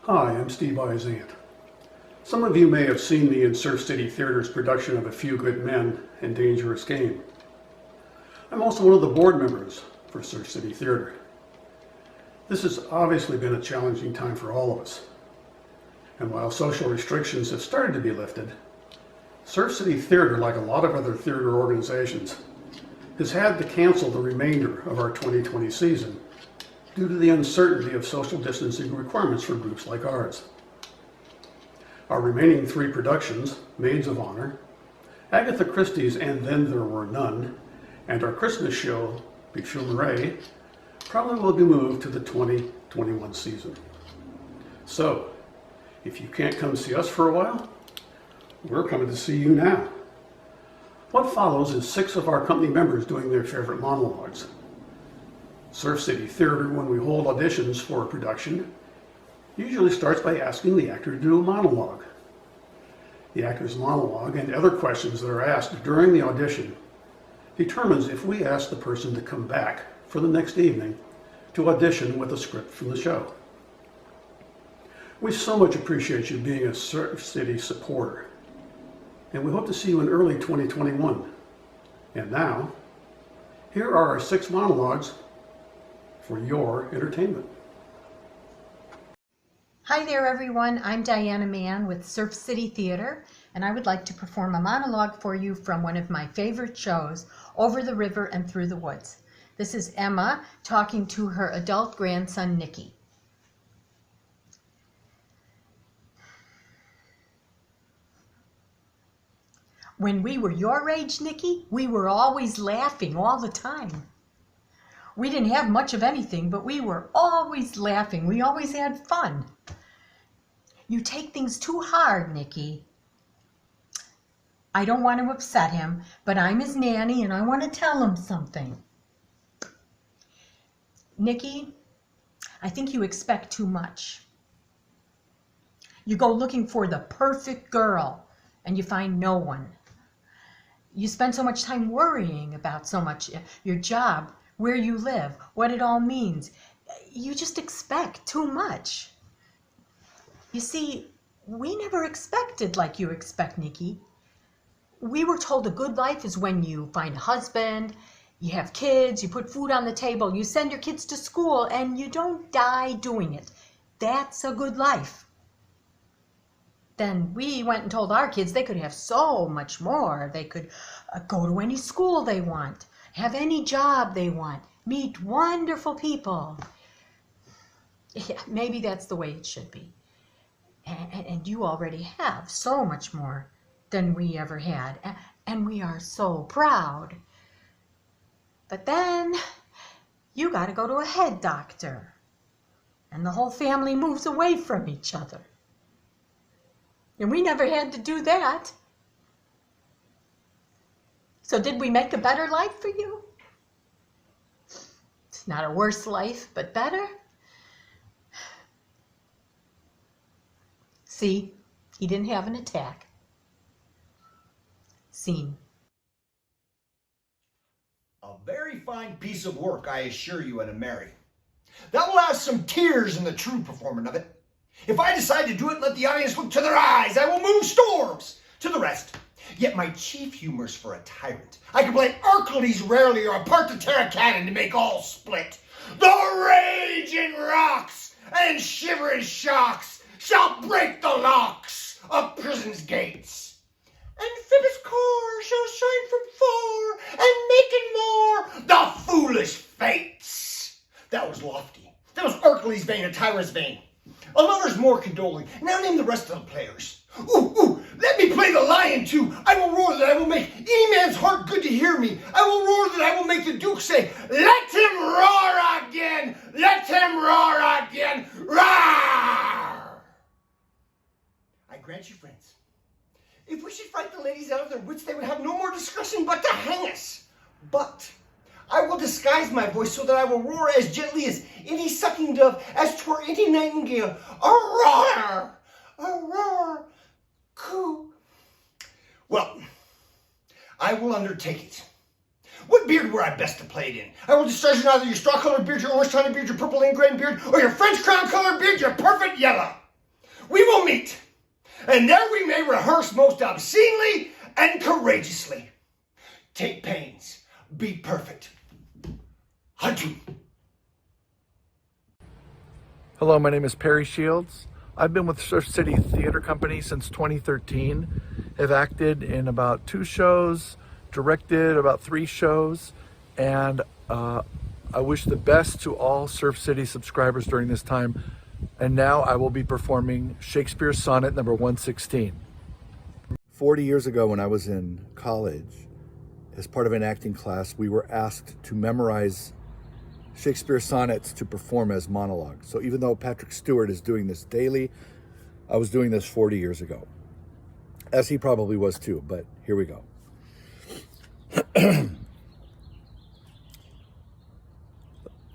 Hi, I'm Steve I's aunt. Some of you may have seen me in Surf City Theater's production of A Few Good Men and Dangerous Game. I'm also one of the board members for Surf City Theater. This has obviously been a challenging time for all of us. And while social restrictions have started to be lifted, Surf City Theater, like a lot of other theater organizations, has had to cancel the remainder of our 2020 season due to the uncertainty of social distancing requirements for groups like ours. Our remaining 3 productions, Maids of Honor, Agatha Christie's And Then There Were None, and our Christmas show, Bichon, probably will be moved to the 2021 season. So, if you can't come see us for a while, we're coming to see you now. What follows is 6 of our company members doing their favorite monologues. Surf City Theater, when we hold auditions for a production, usually starts by asking the actor to do a monologue. The actor's monologue and other questions that are asked during the audition determines if we ask the person to come back for the next evening to audition with a script from the show. We so much appreciate you being a Surf City supporter, and we hope to see you in early 2021. And now, here are our 6 monologues for your entertainment. Hi there everyone, I'm Diana Mann with Surf City Theater, and I would like to perform a monologue for you from one of my favorite shows, Over the River and Through the Woods. This is Emma talking to her adult grandson, Nicky. When we were your age, Nicky, we were always laughing all the time. We didn't have much of anything, but we were always laughing. We always had fun. You take things too hard, Nicky. I don't want to upset him, but I'm his nanny and I want to tell him something. Nicky, I think you expect too much. You go looking for the perfect girl and you find no one. You spend so much time worrying about so much, your job, where you live, what it all means. You just expect too much. You see, we never expected like you expect, Nicky. We were told a good life is when you find a husband, you have kids, you put food on the table, you send your kids to school, and you don't die doing it. That's a good life. Then we went and told our kids they could have so much more. They could go to any school they want, have any job they want, meet wonderful people. Yeah, maybe that's the way it should be. And you already have so much more than we ever had. And we are so proud. But then you got to go to a head doctor. And the whole family moves away from each other. And we never had to do that. So did we make a better life for you? It's not a worse life, but better. See, he didn't have an attack. Scene. A very fine piece of work, I assure you, Anna Mary. That will have some tears in the true performance of it. If I decide to do it, let the audience look to their eyes. I will move storms to the rest. Yet my chief humor's for a tyrant. I can play Hercules rarely or a part to tear a cannon to make all split. The raging rocks and shivering shocks shall break the locks of prison's gates. Amphibious core shall shine from far and making more the foolish fates. That was lofty. That was Hercules' vein, a tyrant's vein. Another's more condoling. Now name the rest of the players. Ooh, let me play the lion too. I will roar that I will make any man's heart good to hear me. I will roar that I will make the Duke say, let him roar again, let him roar again, roar! I grant you, friends, if we should fright the ladies out of their wits, they would have no more discretion but to hang us. But I will disguise my voice so that I will roar as gently as any sucking dove, as 'twere any nightingale. A roar! A roar! Coo! Well, I will undertake it. What beard were I best to play it in? I will discharge you neither your straw-colored beard, your orange-tawny beard, your purple ingrain beard, or your French crown-colored beard, your perfect yellow. We will meet, and there we may rehearse most obscenely and courageously. Take pains. Be perfect. Adieu. Hello, my name is Perry Shields. I've been with Surf City Theater Company since 2013. Have acted in about 2 shows, directed about 3 shows, and I wish the best to all Surf City subscribers during this time. And now I will be performing Shakespeare's Sonnet number 116. 40 years ago when I was in college, as part of an acting class, we were asked to memorize Shakespeare sonnets to perform as monologues. So even though Patrick Stewart is doing this daily, I was doing this 40 years ago, as he probably was too, but here we go.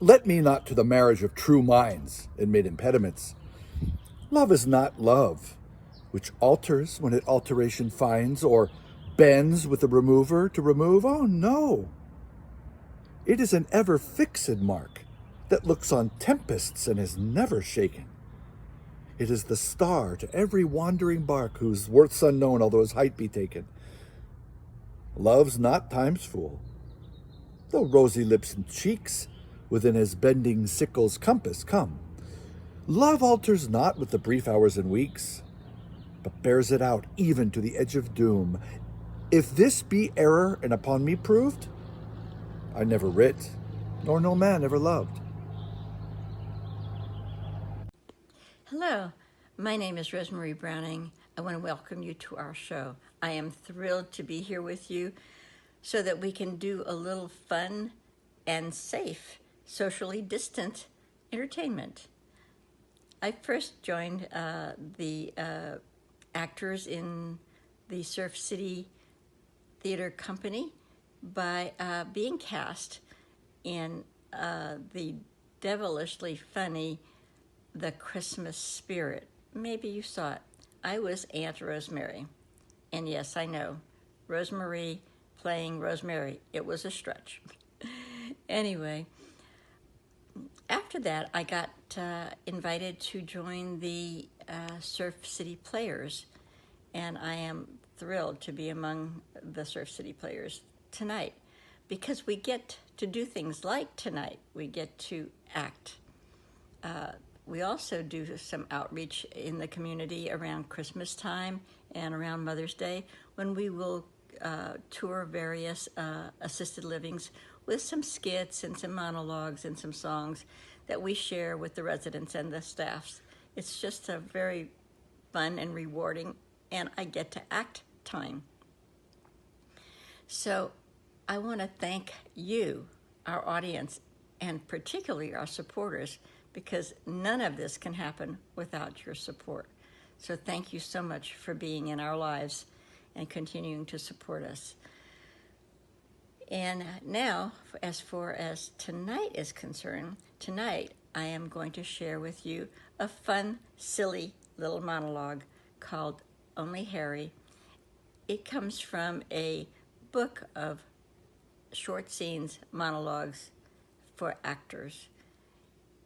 Let me not to the marriage of true minds admit impediments. Love is not love, which alters when it alteration finds, or bends with the remover to remove. Oh no! It is an ever fixed mark that looks on tempests and is never shaken. It is the star to every wandering bark whose worth's unknown, although his height be taken. Love's not time's fool, though rosy lips and cheeks within his bending sickle's compass come. Love alters not with the brief hours and weeks, but bears it out even to the edge of doom. If this be error and upon me proved, I never writ, nor no man ever loved. Hello, my name is Rosemary Browning. I want to welcome you to our show. I am thrilled to be here with you so that we can do a little fun and safe, socially distant entertainment. I first joined the actors in the Surf City Theater Company by being cast in the devilishly funny The Christmas Spirit. Maybe you saw it. I was Aunt Rosemary. And yes, I know, Rosemary playing Rosemary, it was a stretch. Anyway, after that, I got invited to join the Surf City Players, and I am thrilled to be among the Surf City Players tonight because we get to do things like tonight. We get to act. We also do some outreach in the community around Christmas time and around Mother's Day when we will tour various assisted livings with some skits and some monologues and some songs that we share with the residents and the staffs. It's just a very fun and rewarding, and I get to act time. So I want to thank you, our audience, and particularly our supporters, because none of this can happen without your support. So thank you so much for being in our lives and continuing to support us. And now, as far as tonight is concerned, tonight I am going to share with you a fun, silly little monologue called Only Harry. It comes from a book of short scenes, monologues for actors.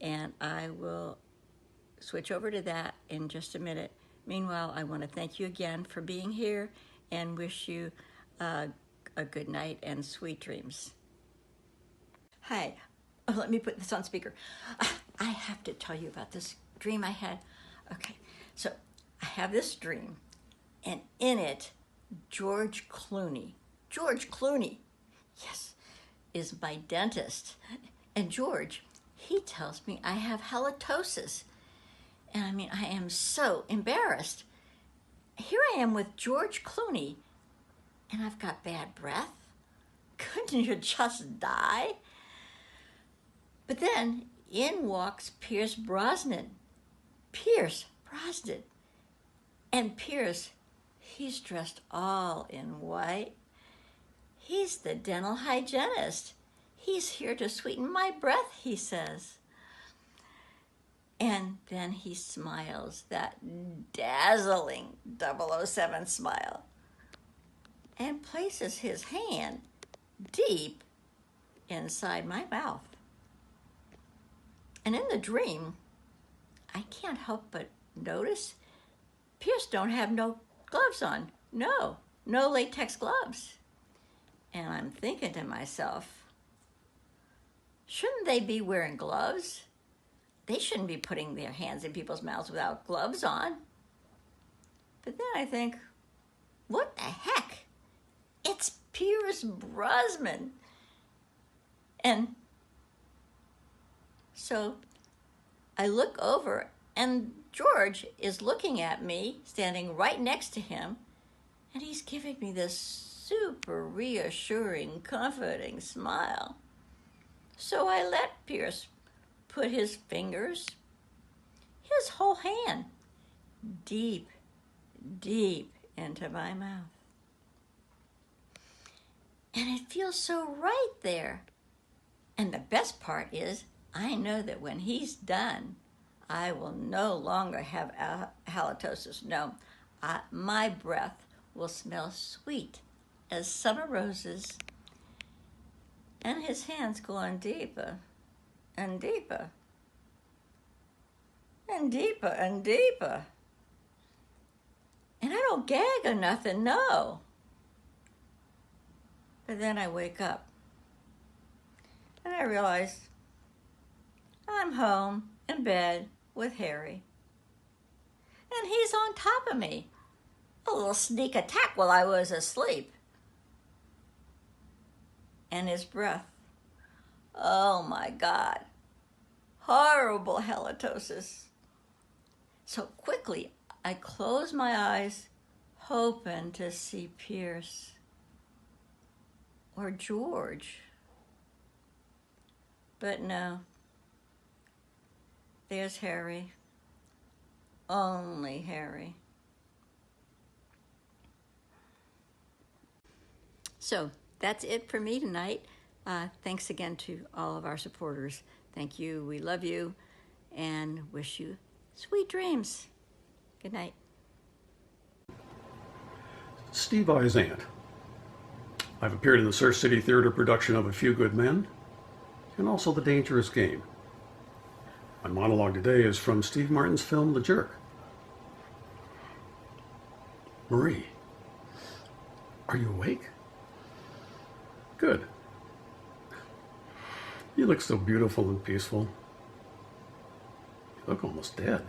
And I will switch over to that in just a minute. Meanwhile, I want to thank you again for being here and wish you a good night and sweet dreams. Hi. Oh, let me put this on speaker. I have to tell you about this dream I had. Okay, so I have this dream, and in it, George Clooney, yes, is my dentist. And George, he tells me I have halitosis. And I mean, I am so embarrassed. Here I am with George Clooney, and I've got bad breath. Couldn't you just die? But then in walks Pierce Brosnan. And Pierce, he's dressed all in white. He's the dental hygienist. He's here to sweeten my breath, he says. And then he smiles, that dazzling 007 smile, and places his hand deep inside my mouth. And in the dream, I can't help but notice Pierce don't have no gloves on. No latex gloves. And I'm thinking to myself, shouldn't they be wearing gloves? They shouldn't be putting their hands in people's mouths without gloves on. But then I think, what the heck? It's Pierce Brosnan. And so I look over and George is looking at me, standing right next to him, and he's giving me this super reassuring, comforting smile. So I let Pierce put his fingers, his whole hand, deep into my mouth. And it feels so right there. And the best part is, I know that when he's done, I will no longer have halitosis. No, my breath will smell sweet as summer roses, and his hands go on deeper and deeper and deeper and deeper. And I don't gag or nothing, no. But then I wake up and I realize I'm home in bed with Harry. And he's on top of me. A little sneak attack while I was asleep. And his breath. Oh my God. Horrible halitosis. So quickly, I close my eyes, hoping to see Pierce or George. But no. There's Harry. Only Harry. So that's it for me tonight. Thanks again to all of our supporters. Thank you. We love you and wish you sweet dreams. Good night. Steve I's aunt. I've appeared in the Surf City Theater production of A Few Good Men and also The Dangerous Game. My monologue today is from Steve Martin's film The Jerk. Marie, are you awake? Good. You look so beautiful and peaceful. You look almost dead.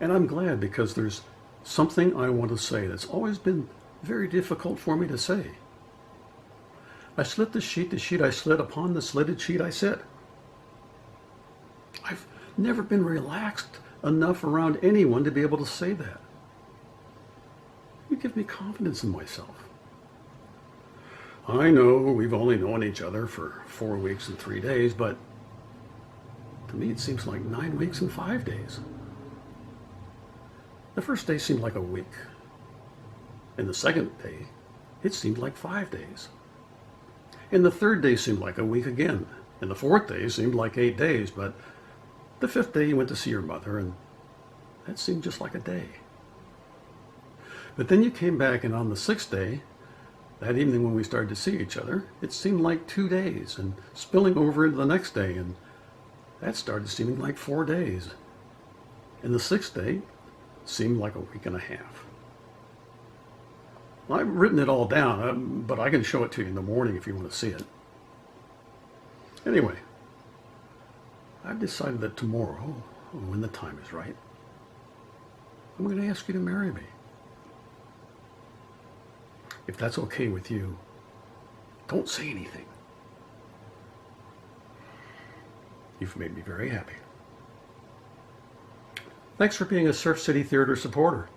And I'm glad because there's something I want to say that's always been very difficult for me to say. I slit the sheet I slit, upon the slitted sheet I sit. I've never been relaxed enough around anyone to be able to say that. You give me confidence in myself. I know we've only known each other for 4 weeks and 3 days, but to me it seems like 9 weeks and 5 days. The first day seemed like a week. And the second day, it seemed like 5 days. And the third day seemed like a week again. And the fourth day seemed like 8 days, but the fifth day you went to see your mother, and that seemed just like a day. But then you came back, and on the sixth day, that evening when we started to see each other, it seemed like 2 days, and spilling over into the next day, and that started seeming like 4 days. And the sixth day seemed like a week and a half. Well, I've written it all down, but I can show it to you in the morning if you want to see it. Anyway, I've decided that tomorrow, when the time is right, I'm going to ask you to marry me. If that's okay with you, don't say anything. You've made me very happy. Thanks for being a Surf City Theater supporter.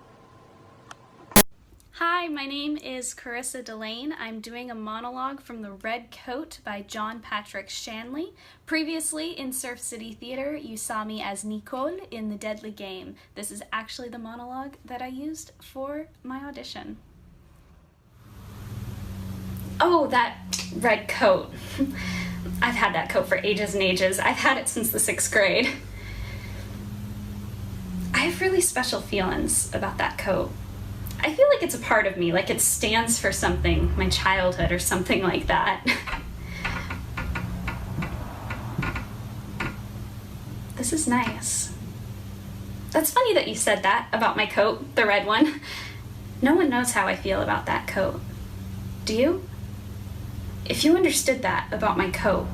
Hi, my name is Carissa Delane. I'm doing a monologue from The Red Coat by John Patrick Shanley. Previously in Surf City Theater, you saw me as Nicole in The Deadly Game. This is actually the monologue that I used for my audition. Oh, that red coat. I've had that coat for ages and ages. I've had it since the 6th grade. I have really special feelings about that coat. I feel like it's a part of me, like it stands for something, my childhood or something like that. This is nice. That's funny that you said that about my coat, the red one. No one knows how I feel about that coat. Do you? If you understood that about my coat,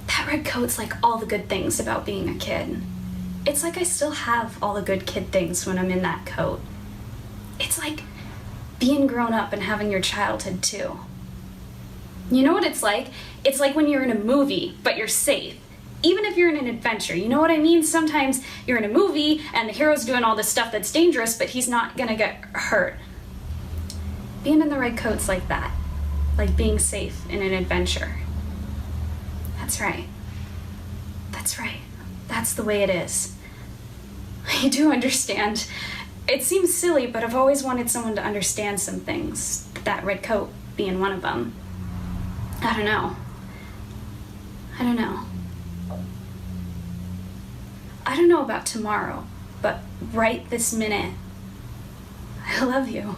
that red coat's like all the good things about being a kid. It's like I still have all the good kid things when I'm in that coat. It's like being grown up and having your childhood too. You know what it's like? It's like when you're in a movie, but you're safe. Even if you're in an adventure, you know what I mean? Sometimes you're in a movie and the hero's doing all this stuff that's dangerous, but he's not gonna get hurt. Being in the red coat's like that. Like being safe in an adventure. That's right. That's right. That's the way it is. I do understand. It seems silly, but I've always wanted someone to understand some things. That red coat being one of them. I don't know. I don't know. I don't know about tomorrow, but right this minute, I love you.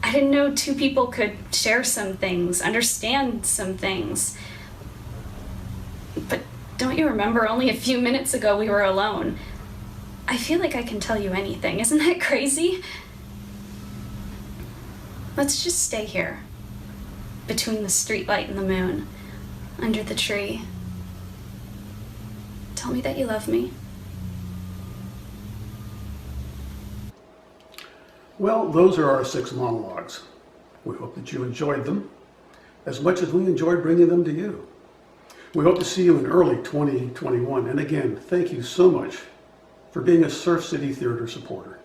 I didn't know two people could share some things, understand some things. But don't you remember only a few minutes ago we were alone? I feel like I can tell you anything. Isn't that crazy? Let's just stay here, between the streetlight and the moon, under the tree. Tell me that you love me. Well, those are our 6 monologues. We hope that you enjoyed them as much as we enjoyed bringing them to you. We hope to see you in early 2021. And again, thank you so much for being a Surf City Theater supporter.